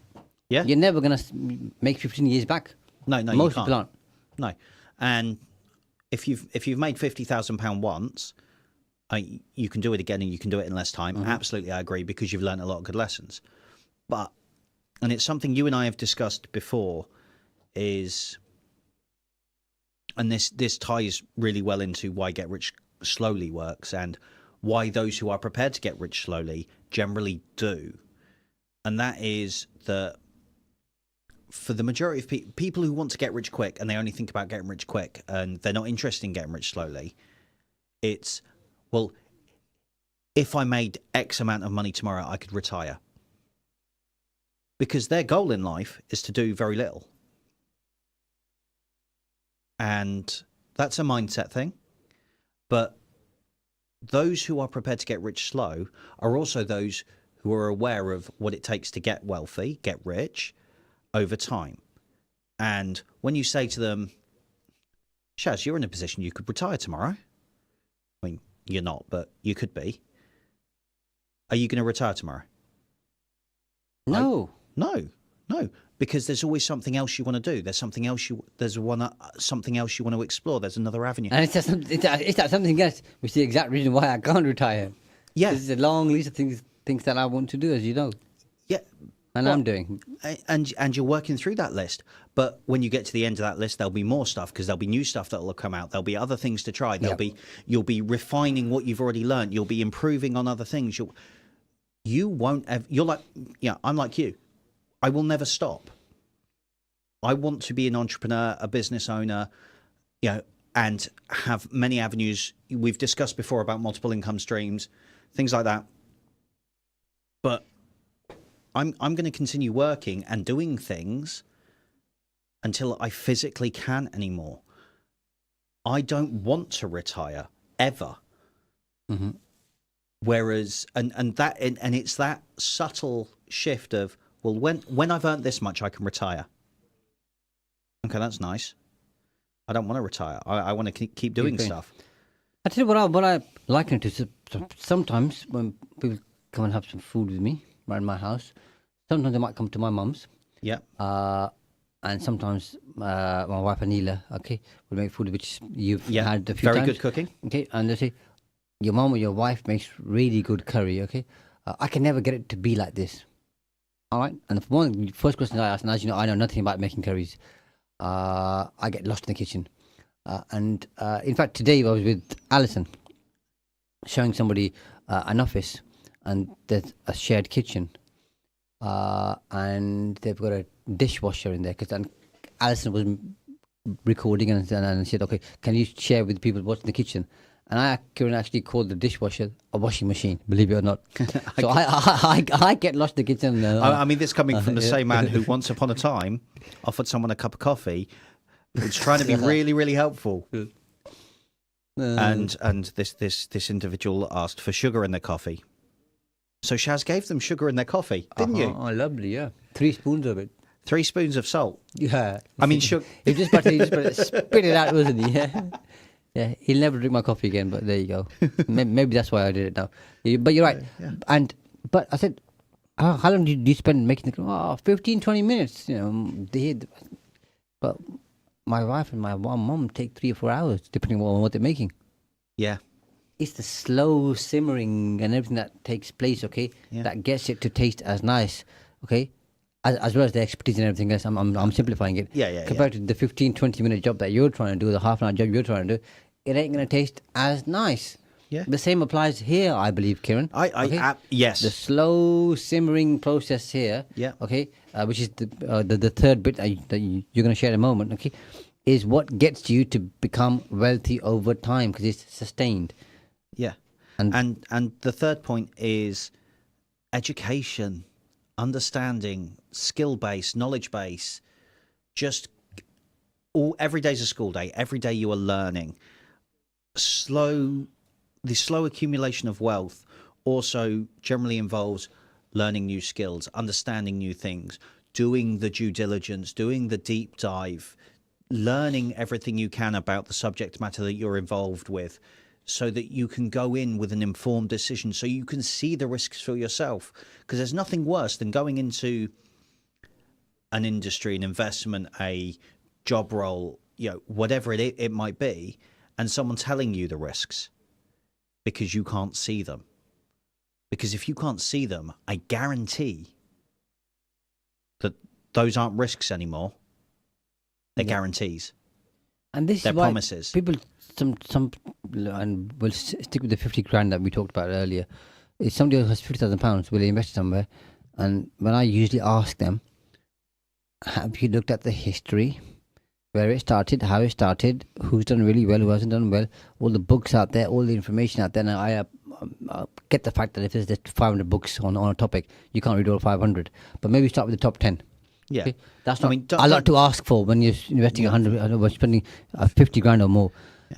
Speaker 4: Yeah.
Speaker 3: You're never going to make 15 years back.
Speaker 4: No,
Speaker 3: Most
Speaker 4: you can't.
Speaker 3: people aren't.
Speaker 4: No. And if you've made £50,000 once, you can do it again, and you can do it in less time. Absolutely, I agree, because you've learned a lot of good lessons. But, and it's something you and I have discussed before, is, and this ties really well into why Get Rich Slowly works, and why those who are prepared to get rich slowly generally do. And that is that for the majority of people who want to get rich quick, and they only think about getting rich quick, and they're not interested in getting rich slowly, it's, well, if I made X amount of money tomorrow, I could retire. Because their goal in life is to do very little. And that's a mindset thing. But those who are prepared to get rich slow are also those who are aware of what it takes to get wealthy, get rich over time. And when you say to them, Shaz, you're in a position you could retire tomorrow. I mean, you're not, but you could be. Are you going to retire tomorrow?
Speaker 3: No.
Speaker 4: No. Because there's always something else you want to do. There's something else something else you want to explore. There's another avenue.
Speaker 3: And it's that something else, which is the exact reason why I can't retire.
Speaker 4: Yeah.
Speaker 3: This is a long list of things that I want to do, as you know.
Speaker 4: Yeah.
Speaker 3: And I'm doing.
Speaker 4: And you're working through that list. But when you get to the end of that list, there'll be more stuff, because there'll be new stuff that will come out. There'll be other things to try. You'll be refining what you've already learned. You'll be improving on other things. You're like, yeah, I'm like you. I will never stop. I want to be an entrepreneur, a business owner, and have many avenues. We've discussed before about multiple income streams, things like that. But I'm going to continue working and doing things until I physically can anymore. I don't want to retire ever.
Speaker 3: Mm-hmm.
Speaker 4: Whereas, and it's that subtle shift of, well, when I've earned this much, I can retire. Okay, that's nice. I don't want to retire. I want to keep doing stuff.
Speaker 3: I tell you what I liken it to. Sometimes when people come and have some food with me around my house, sometimes they might come to my mum's.
Speaker 4: Yeah.
Speaker 3: And sometimes my wife Anila, will make food which you've had a few times.
Speaker 4: Very good cooking.
Speaker 3: Okay, and they say, your mum or your wife makes really good curry, okay? I can never get it to be like this. All right? And the first question I ask, and as you know, I know nothing about making curries. I get lost in the kitchen. And in fact, today I was with Alison, showing somebody an office, and there's a shared kitchen. And they've got a dishwasher in there. And Alison was recording and said, okay, can you share with people what's in the kitchen? And I can actually call the dishwasher a washing machine, believe it or not. So I get lost in the kitchen.
Speaker 4: I mean, this coming from the same man who once upon a time offered someone a cup of coffee, was trying to be really, really helpful. And this individual asked for sugar in their coffee. So Shaz gave them sugar in their coffee, didn't you?
Speaker 3: Oh, lovely, yeah. 3 spoons of it.
Speaker 4: 3 spoons of salt.
Speaker 3: Yeah.
Speaker 4: I mean, sugar.
Speaker 3: He just spit it out, wasn't he? Yeah. Yeah, he'll never drink my coffee again, but there you go. Maybe that's why I did it now. But you're right. Yeah. But I said, how long do you spend making the 15, 20 minutes, but my wife and my mom take 3 or 4 hours, depending on what they're making.
Speaker 4: Yeah.
Speaker 3: It's the slow simmering and everything that takes place, okay, that gets it to taste as nice, okay, as well as the expertise and everything else. I'm simplifying it. Compared to the 15-20 minute job that you're trying to do, the half-an-hour job you're trying to do, it ain't going to taste as nice.
Speaker 4: Yeah.
Speaker 3: The same applies here, I believe, Kieran.
Speaker 4: Yes.
Speaker 3: The slow simmering process here, okay, which is the third bit that you're going to share in a moment, okay, is what gets you to become wealthy over time because it's sustained.
Speaker 4: Yeah. And the third point is education, understanding, skill base, knowledge base. Just every day's a school day. Every day you are learning. The slow accumulation of wealth also generally involves learning new skills, understanding new things, doing the due diligence, doing the deep dive, learning everything you can about the subject matter that you're involved with, so that you can go in with an informed decision, so you can see the risks for yourself. Because there's nothing worse than going into an industry, an investment, a job role, whatever it might be, and someone telling you the risks because you can't see them. Because if you can't see them, I guarantee that those aren't risks anymore. They're guarantees.
Speaker 3: And this
Speaker 4: They're
Speaker 3: is why
Speaker 4: promises.
Speaker 3: People, some, and we'll stick with the 50 grand that we talked about earlier. If somebody who has £50,000 will invest somewhere, and when I usually ask them, have you looked at the history, where it started, how it started, who's done really well, who hasn't done well, all the books out there, all the information out there. And I get the fact that if there's just 500 books on a topic, you can't read all 500. But maybe start with the top 10.
Speaker 4: Yeah.
Speaker 3: Okay? That's not a lot to ask for when you're investing 100, or spending 50 grand or more.
Speaker 4: Yeah.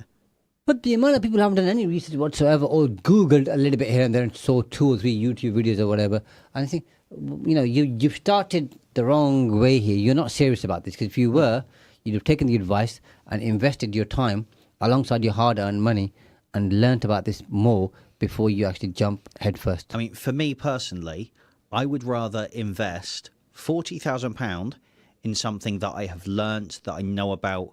Speaker 3: But the amount of people who haven't done any research whatsoever, or Googled a little bit here and there and saw 2 or 3 YouTube videos or whatever, and I think, you've started the wrong way here. You're not serious about this, because if you were, you'd have taken the advice and invested your time alongside your hard-earned money and learnt about this more before you actually jump headfirst.
Speaker 4: I mean, for me personally, I would rather invest £40,000 in something that I have learnt, that I know about,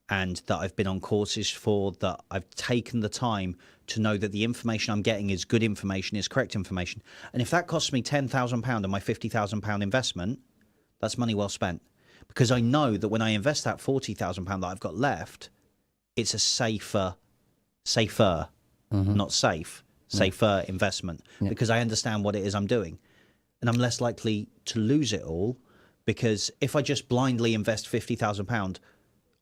Speaker 4: and that I've been on courses for, that I've taken the time to know that the information I'm getting is good information, is correct information. And if that costs me £10,000 on my £50,000 investment, that's money well spent. Because I know that when I invest that £40,000 that I've got left, it's a safer, not safe, safer investment. Because I understand what it is I'm doing. And I'm less likely to lose it all, because if I just blindly invest £50,000,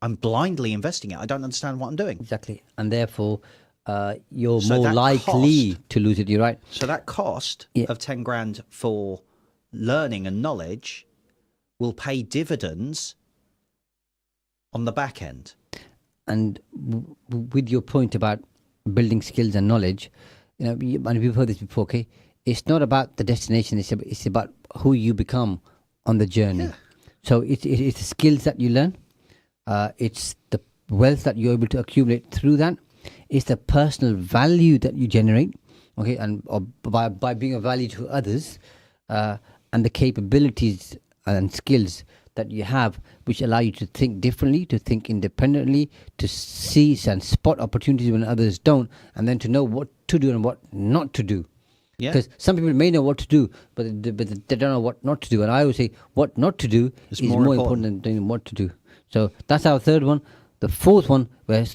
Speaker 4: I'm blindly investing it. I don't understand what I'm doing.
Speaker 3: Exactly. And therefore, you're more likely to lose it. You're right.
Speaker 4: So that cost of 10 grand for learning and knowledge will pay dividends on the back end.
Speaker 3: And with your point about building skills and knowledge, and we've heard this before, okay? It's not about the destination, it's about who you become on the journey.
Speaker 4: Yeah.
Speaker 3: So it's the skills that you learn, it's the wealth that you're able to accumulate through that, it's the personal value that you generate, okay, and by being of value to others, and the capabilities and skills that you have, which allow you to think differently, to think independently, to see and spot opportunities when others don't, and then to know what to do and what not to do. Because some people may know what to do, but they don't know what not to do. And I always say what not to do is more important than what to do. So that's our third one. The fourth one, where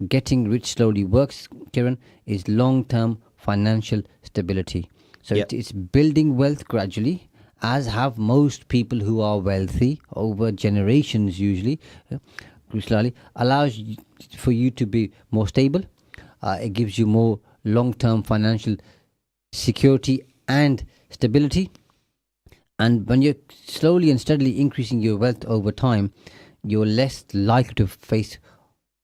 Speaker 3: getting rich slowly works, Kieran, is long-term financial stability. So it's building wealth gradually, as have most people who are wealthy over generations usually, slowly, allows for you to be more stable. It gives you more long-term financial security and stability. And when you're slowly and steadily increasing your wealth over time, you're less likely to face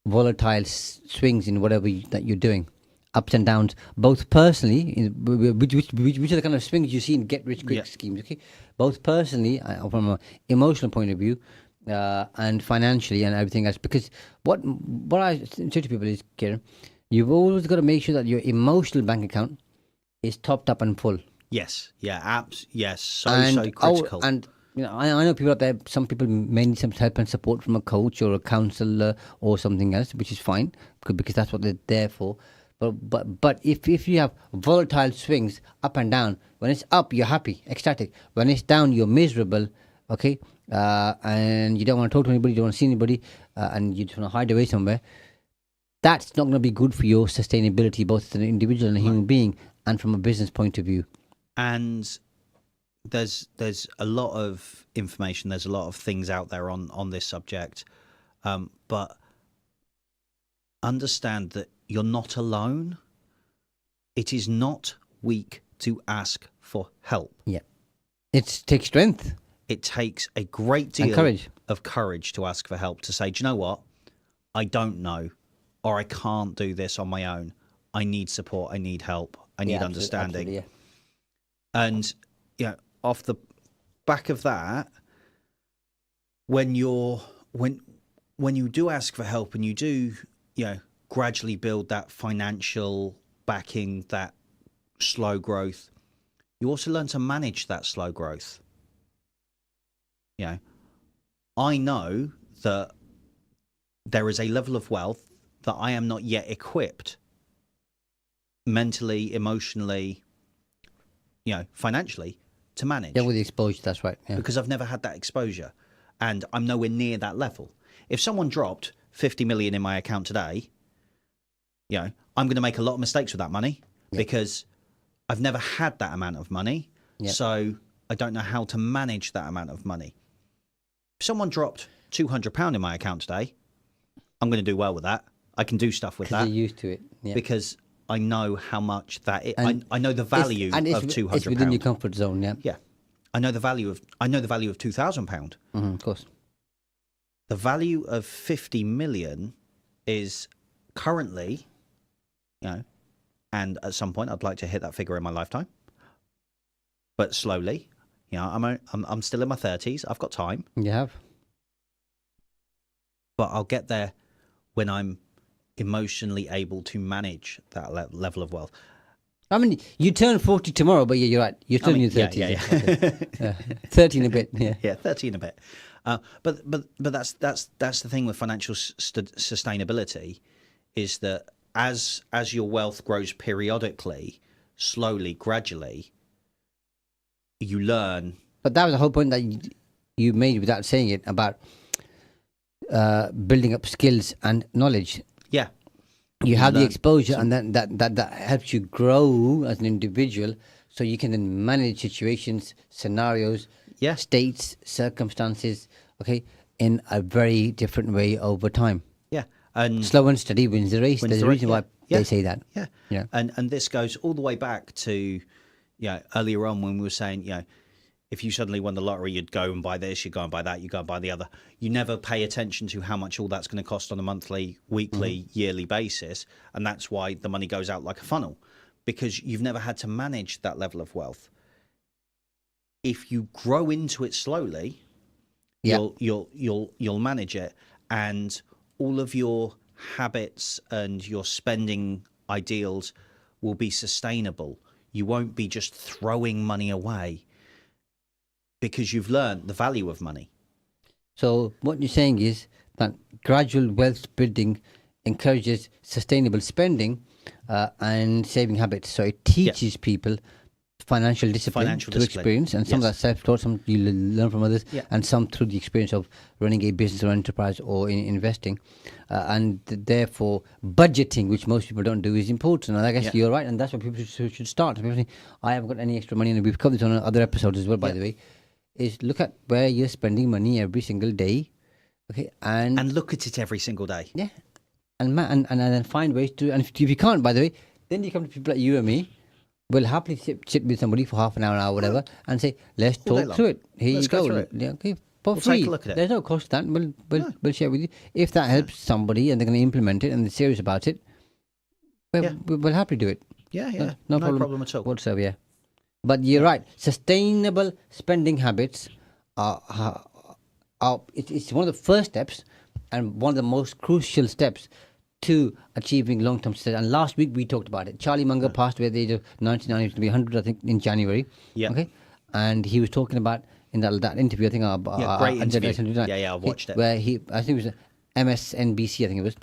Speaker 3: volatile swings in whatever that you're doing, ups and downs, both personally, which are the kind of swings you see in get-rich-quick schemes, okay? Both personally, from an emotional point of view, and financially and everything else. Because what I say to people is, Kieran, you've always got to make sure that your emotional bank account is topped up and full.
Speaker 4: Yes, so critical.
Speaker 3: And I know people out there. Some people may need some help and support from a coach or a counselor or something else, which is fine because that's what they're there for. But if you have volatile swings up and down, when it's up you're happy, ecstatic. When it's down you're miserable. Okay, and you don't want to talk to anybody, you don't want to see anybody, and you just want to hide away somewhere. That's not going to be good for your sustainability, both as an individual and a human being, and from a business point of view.
Speaker 4: And there's a lot of information, there's a lot of things out there on this subject, but understand that you're not alone. It is not weak to ask for help.
Speaker 3: Yeah, it takes strength.
Speaker 4: It takes a great deal of courage to ask for help, to say, do you know what, I don't know, or I can't do this on my own. I need support, I need help, I need understanding.
Speaker 3: Absolutely, yeah.
Speaker 4: And off the back of that, when you do ask for help and you do gradually build that financial backing, that slow growth, you also learn to manage that slow growth. I know that there is a level of wealth that I am not yet equipped mentally, emotionally, financially, to manage.
Speaker 3: Yeah, with the exposure, that's right. Yeah.
Speaker 4: Because I've never had that exposure, and I'm nowhere near that level. If someone dropped 50 million in my account today, I'm going to make a lot of mistakes with that money because I've never had that amount of money. So I don't know how to manage that amount of money. If someone dropped £200 in my account today, I'm going to do well with that. I can do stuff with that.
Speaker 3: You're used to it. Yeah.
Speaker 4: Because I know how much that is. I know the value of £200.
Speaker 3: It's within your comfort zone, yeah.
Speaker 4: Yeah. I know the value of £2,000.
Speaker 3: Of course.
Speaker 4: The value of 50 million is currently, and at some point I'd like to hit that figure in my lifetime. But slowly, I'm still in my 30s. I've got time.
Speaker 3: You have.
Speaker 4: But I'll get there when I'm emotionally able to manage that level of wealth.
Speaker 3: I mean, you turn 40 tomorrow, but you're right. You're still in your 30s.
Speaker 4: Yeah.
Speaker 3: 30 and a bit. Yeah.
Speaker 4: Yeah, 30 and a bit. But that's the thing with financial sustainability, is that as your wealth grows periodically, slowly, gradually, you learn.
Speaker 3: But that was the whole point that you made without saying it about building up skills and knowledge.
Speaker 4: Yeah.
Speaker 3: You have the exposure, and then that helps you grow as an individual, so you can then manage situations, scenarios, states, circumstances, in a very different way over time.
Speaker 4: Yeah. And
Speaker 3: slow and steady wins the race. There's a reason why they say that.
Speaker 4: Yeah.
Speaker 3: Yeah.
Speaker 4: And this goes all the way back to earlier on when we were saying, if you suddenly won the lottery, you'd go and buy this, you'd go and buy that, you'd go and buy the other. You never pay attention to how much all that's going to cost on a monthly, weekly, yearly basis. And that's why the money goes out like a funnel, because you've never had to manage that level of wealth. If you grow into it slowly, you'll manage it, and all of your habits and your spending ideals will be sustainable. You won't be just throwing money away, because you've learned the value of money.
Speaker 3: So what you're saying is that gradual wealth building encourages sustainable spending and saving habits. So it teaches people financial discipline through experience, and some of that self-taught, some you learn from others, and some through the experience of running a business or enterprise or in investing. And therefore, budgeting, which most people don't do, is important. And I guess you're right, and that's what people should start. People think, I haven't got any extra money, and we've covered this on other episodes as well, by the way, is look at where you're spending money every single day, and
Speaker 4: look at it every single day.
Speaker 3: Yeah, and then find ways to. And if you can't, by the way, then you come to people like you and me. We'll happily sit with somebody for half an hour, whatever, and say, let's talk through it. Let's
Speaker 4: go through it.
Speaker 3: Yeah, for free.
Speaker 4: Take a look at it.
Speaker 3: There's no cost to that. We'll share with you. If that helps somebody and they're going to implement it and they're serious about it, we'll happily do it.
Speaker 4: Yeah.
Speaker 3: No
Speaker 4: problem at all.
Speaker 3: whatsoever, yeah. But you're right. Sustainable spending habits are it's one of the first steps and one of the most crucial steps to achieving long-term success. And last week we talked about it. Charlie Munger passed away at the age of 99. He was going to be 100, I think, in January.
Speaker 4: Yeah.
Speaker 3: Okay. And he was talking about in that interview. I think
Speaker 4: great interview.
Speaker 3: I sent you that.
Speaker 4: Yeah, I've watched it.
Speaker 3: Where I think it was MSNBC. I think it was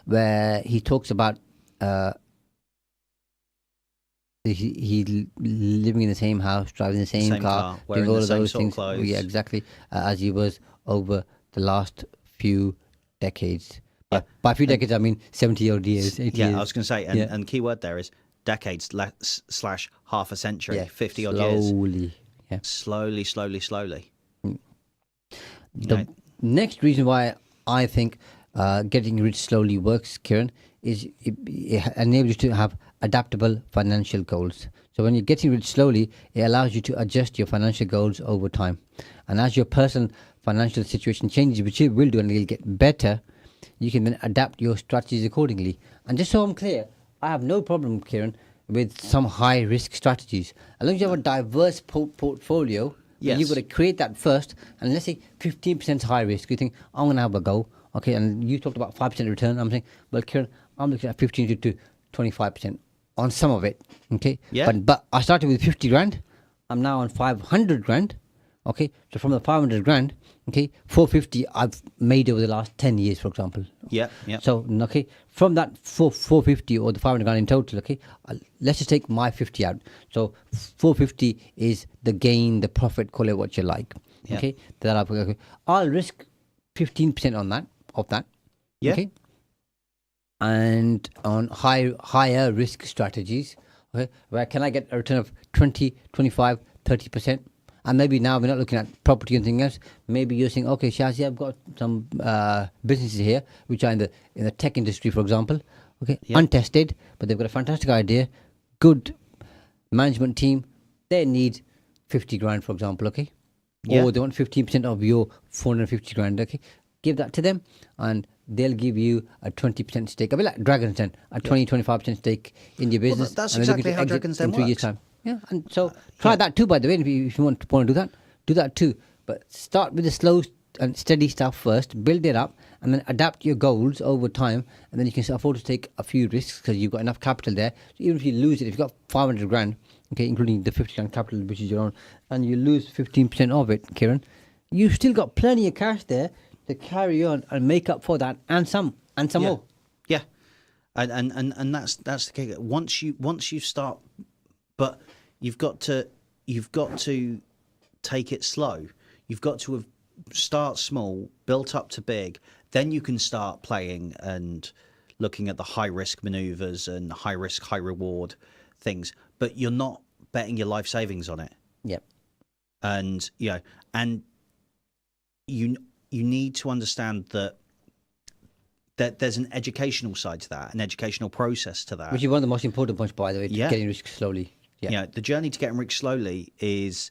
Speaker 3: where he talks about he living in the same house, driving the same car,
Speaker 4: wearing
Speaker 3: doing all
Speaker 4: the
Speaker 3: of
Speaker 4: same
Speaker 3: those
Speaker 4: sort of
Speaker 3: things.
Speaker 4: clothes.
Speaker 3: Yeah, exactly. As he was over the last few decades. By a few decades, I mean 70-odd years, 80 years.
Speaker 4: I was going to say, and key word there is decades / half a century, 50-odd years. Slowly.
Speaker 3: The next reason why I think getting rich slowly works, Kieran, is it enables you to have adaptable financial goals. So when you're getting rich slowly, it allows you to adjust your financial goals over time. And as your personal financial situation changes, which it will do and it'll get better, you can then adapt your strategies accordingly. And just so I'm clear, I have no problem, Kieran, with some high risk strategies. As long as you have a diverse portfolio, you've got to create that first. And let's say 15% high risk. You think, I'm going to have a go. Okay, and you talked about 5% return. I'm saying, well, Kieran, I'm looking at 15 to 25% on some of it. Okay, but I started with 50 grand. I'm now on 500 grand. Okay, so from the 500 grand, okay, 450 I've made over the last 10 years, for example.
Speaker 4: Yeah.
Speaker 3: So, okay, from that 450 or the 500 grand in total, okay, let's just take my 50 out. So 450 is the gain, the profit, call it what you like. Okay, I'll risk 15% on that, of that.
Speaker 4: Yeah.
Speaker 3: Okay. And on higher risk strategies, okay, where can I get a return of 20, 25, 30%? And maybe now we're not looking at property and anything else. Maybe you're saying, okay, Shaz, I've got some businesses here which are in the tech industry, for example. Okay, untested, but they've got a fantastic idea, good management team. They need 50 grand, for example. Okay, or they want 15% of your 450 grand. Okay, give that to them, and they'll give you a 20% stake. A bit like Dragon's Den, a 20-25% stake in your business.
Speaker 4: Well, that's exactly how Dragon's Den
Speaker 3: in 3 years'
Speaker 4: works.
Speaker 3: time. Yeah, and so try that too, by the way. If you want to do that too. But start with the slow and steady stuff first, build it up, and then adapt your goals over time. And then you can afford to take a few risks because you've got enough capital there. So even if you lose it, if you've got 500 grand, okay, including the 50 grand capital, which is your own, and you lose 15% of it, Kieran, you've still got plenty of cash there to carry on and make up for that and some more.
Speaker 4: Yeah, and that's the case. Once you start. But you've got to take it slow. You've got to start small, built up to big. Then you can start playing and looking at the high risk maneuvers and high risk, high reward things. But you're not betting your life savings on it.
Speaker 3: Yep.
Speaker 4: And you need to understand that there's an educational side to that, an educational process to that.
Speaker 3: Which is one of the most important points, by the way, to getting rich slowly. Yeah.
Speaker 4: The journey to getting rich slowly is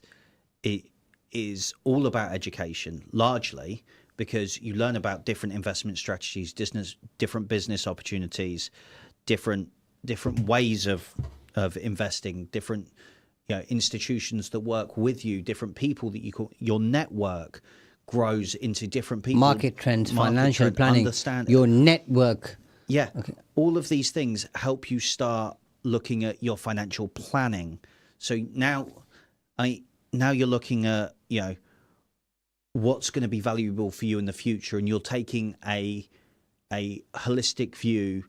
Speaker 4: all about education, largely because you learn about different investment strategies, different business opportunities, different ways of investing, different institutions that work with you, different people that your network grows into different people.
Speaker 3: Market trends, financial planning, understand your network.
Speaker 4: Yeah. Okay. All of these things help you start looking at your financial planning. So now you're looking at what's going to be valuable for you in the future, and you're taking a holistic view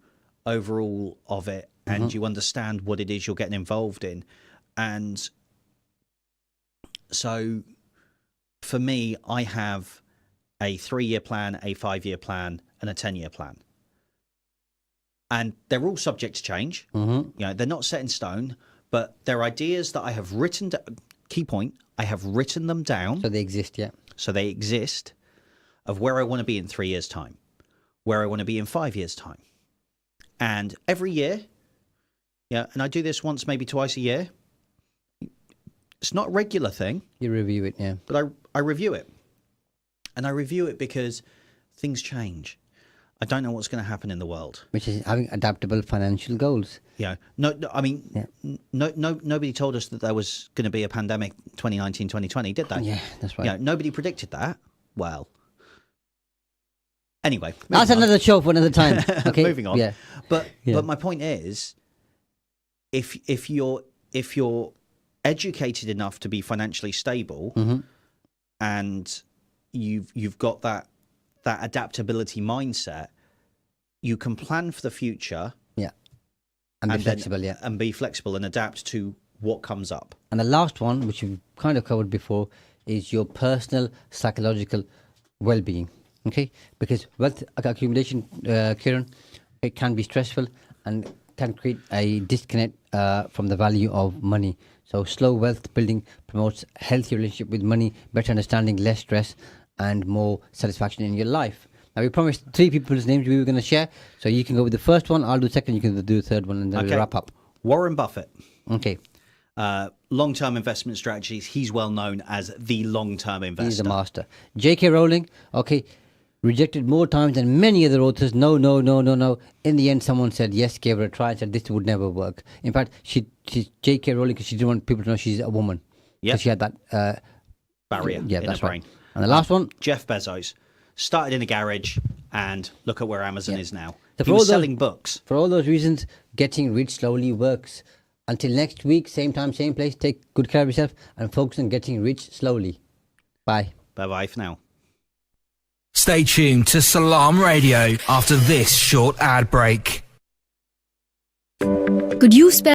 Speaker 4: overall of it, and you understand what it is you're getting involved in. And so for me, I have a 3-year plan, a 5-year plan, and a 10-year plan. And they're all subject to change. They're not set in stone, but they're ideas that I have written. Key point: I have written them down.
Speaker 3: So they exist, yeah.
Speaker 4: So they exist, of where I want to be in 3 years' time, where I want to be in 5 years' time, and every year, and I do this once, maybe twice a year. It's not a regular thing.
Speaker 3: You review it, yeah.
Speaker 4: But I review it, and I review it because things change. I don't know what's going to happen in the world.
Speaker 3: Which is having adaptable financial goals.
Speaker 4: Nobody told us that there was going to be a pandemic 2019, 2020, did they?
Speaker 3: Yeah, that's right.
Speaker 4: Nobody predicted that. Well, anyway.
Speaker 3: That's another show for another time. Okay.
Speaker 4: Moving on.
Speaker 3: Yeah.
Speaker 4: But my point is, if you're educated enough to be financially stable, and you've got that adaptability mindset, you can plan for the future.
Speaker 3: Yeah. And be flexible, yeah.
Speaker 4: And be flexible and adapt to what comes up.
Speaker 3: And the last one, which we've kind of covered before, is your personal psychological well-being. Okay? Because wealth accumulation, Kieron, it can be stressful and can create a disconnect from the value of money. So slow wealth building promotes healthy relationship with money, better understanding, less stress, and more satisfaction in your life. Now, we promised 3 people's names we were going to share. So you can go with the first one, I'll do second, you can do the third one, and then we'll wrap up.
Speaker 4: Warren Buffett.
Speaker 3: Okay.
Speaker 4: Long-term investment strategies. He's well known as the long-term investor.
Speaker 3: He's the master. J.K. Rowling, okay, rejected more times than many other authors. No. In the end, someone said yes, gave her a try, and said this would never work. In fact, she's J.K. Rowling because she didn't want people to know she's a woman. Yeah. So she had that
Speaker 4: barrier in her brain.
Speaker 3: And the last one?
Speaker 4: Jeff Bezos. Started in a garage, and look at where Amazon is now. So he was selling books.
Speaker 3: For all those reasons, getting rich slowly works. Until next week, same time, same place, take good care of yourself and focus on getting rich slowly. Bye.
Speaker 4: Bye-bye for now.
Speaker 2: Stay tuned to Salam Radio after this short ad break.
Speaker 7: Could you spare